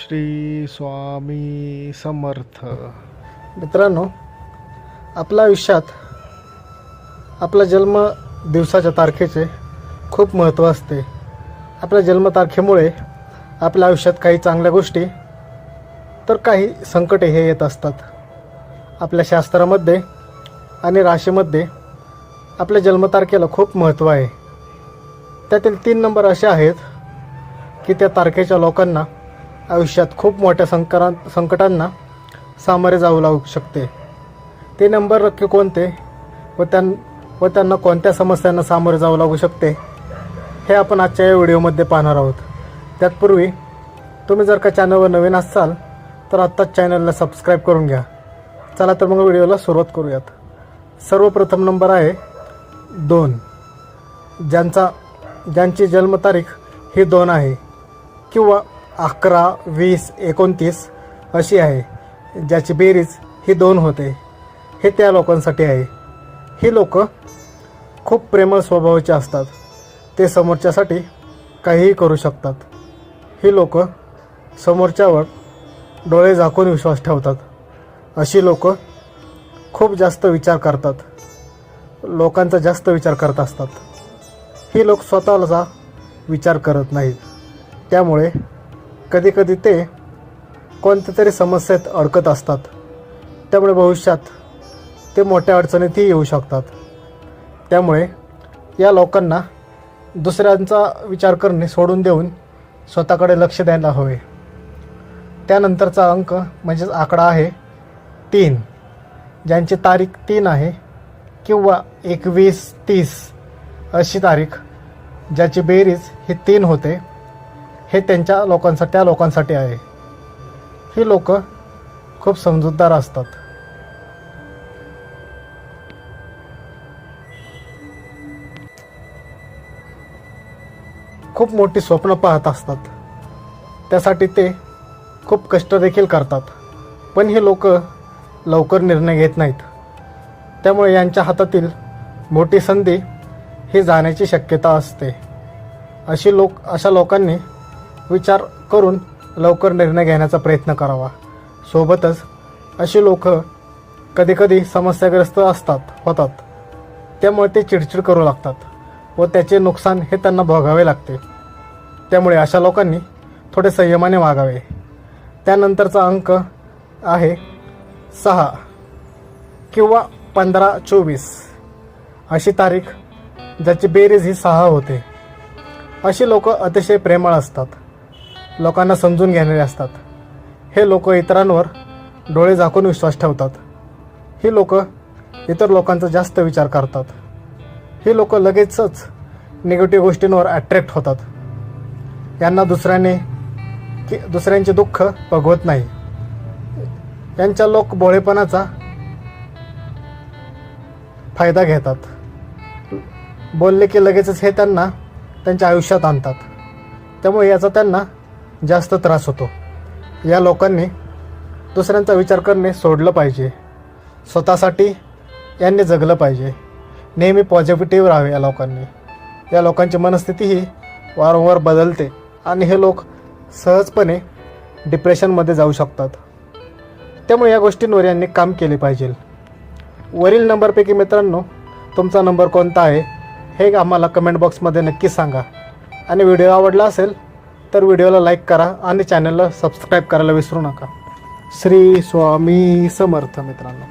श्री स्वामी समर्थ. मित्रांनो, आपल्या आयुष्यात आपला जन्म दिवसाच्या तारखेचे खूप महत्त्व असते. आपल्या जन्मतारखेमुळे आपल्या आयुष्यात काही चांगल्या गोष्टी तर काही संकटे हे येत असतात. आपल्या शास्त्रामध्ये आणि राशीमध्ये आपल्या जन्मतारखेला खूप महत्त्व आहे. त्यातील 3 नंबर असे आहेत की त्या तारखेच्या लोकांना आयुष्यात खूप मोठ्या संकटांना सामोरे जावं लागू शकते. ते नंबर नक्की कोणते व त्यांना कोणत्या समस्यांना सामोरे जावं लागू शकते हे आपण आजच्या या व्हिडिओमध्ये पाहणार आहोत. त्यापूर्वी तुम्ही जर का चॅनलवर नवीन असाल तर आत्ताच चॅनलला सबस्क्राईब करून घ्या. चला तर मग व्हिडिओला सुरुवात करूयात. सर्वप्रथम नंबर आहे 2. ज्यांची जन्मतारीख ही 2 आहे किंवा 11, 20, 29 अशी आहे, ज्याची बेरीज ही 2 होते, हे त्या लोकांसाठी आहे. ही लोक खूप प्रेमळ स्वभावाचे असतात. ते समोरच्यासाठी काहीही करू शकतात. ही लोक समोरच्यावर डोळे झाकून विश्वास ठेवतात. अशी लोक खूप जास्त विचार करतात, लोकांचा जास्त विचार करत असतात. ही लोक स्वतःचा विचार करत नाहीत. त्यामुळे कधीकधी ते कोणत्या तरी समस्येत अडकत असतात. त्यामुळे भविष्यात ते मोठ्या अडचणीतही येऊ शकतात. त्यामुळे या लोकांना दुसऱ्यांचा विचार करणे सोडून देऊन स्वतःकडे लक्ष द्यायला हवे. त्यानंतरचा अंक म्हणजेच आकडा आहे 3. ज्यांची तारीख 3 आहे किंवा 21, 30 अशी तारीख, ज्याची बेरीज ही 3 होते, हे त्या लोकांसाठी आहे. ही लोक खूप समजूतदार असतात. खूप मोठी स्वप्न पाहत असतात. त्यासाठी ते खूप कष्ट देखील करतात. पण हे लोक लवकर निर्णय घेत नाहीत. त्यामुळे यांच्या हातातील मोठी संधी ही जाण्याची शक्यता असते. अशा लोकांनी विचार करून लवकर निर्णय घेण्याचा प्रयत्न करावा. सोबतच अशी लोक कधीकधी समस्याग्रस्त होतात. त्यामुळे ते चिडचिड करू लागतात व त्याचे नुकसान हे त्यांना भोगावे लागते. त्यामुळे अशा लोकांनी थोडे संयमाने वागावे. त्यानंतरचा अंक आहे 6 किंवा 15, 24 अशी तारीख, ज्याची बेरीज ही 6 होते. अशी लोक अतिशय प्रेमळ असतात, लोकांना समजून घेणारे असतात. हे लोक इतरांवर डोळे झाकून विश्वास ठेवतात. ही लोक इतर लोकांचा जास्त विचार करतात. ही लोक लगेचच निगेटिव्ह गोष्टींवर अट्रॅक्ट होतात. यांना दुसऱ्यांचे दुःख बघवत नाही. यांच्या लोक भोळेपणाचा फायदा घेतात. बोलले की लगेचच हे त्यांना त्यांच्या आयुष्यात आणतात. त्यामुळे याचा त्यांना जास्त त्रास होतो. या लोकांनी दुसऱ्यांचा विचार करणे सोडलं पाहिजे. स्वतःसाठी यांनी जगलं पाहिजे. नेहमी पॉझिटिव्ह राहावे या लोकांची मनस्थिती ही वारंवार बदलते आणि हे लोक सहजपणे डिप्रेशनमध्ये जाऊ शकतात. त्यामुळे या गोष्टींवर यांनी काम केले पाहिजे. वरील नंबरपैकी मित्रांनो तुमचा नंबर कोणता आहे हे आम्हाला कमेंट बॉक्समध्ये नक्की सांगा. आणि व्हिडिओ आवडला असेल तर व्हिडिओला लाईक करा आणि चॅनलला सबस्क्राईब करायला विसरू नका. श्री स्वामी समर्थ मित्रांनो.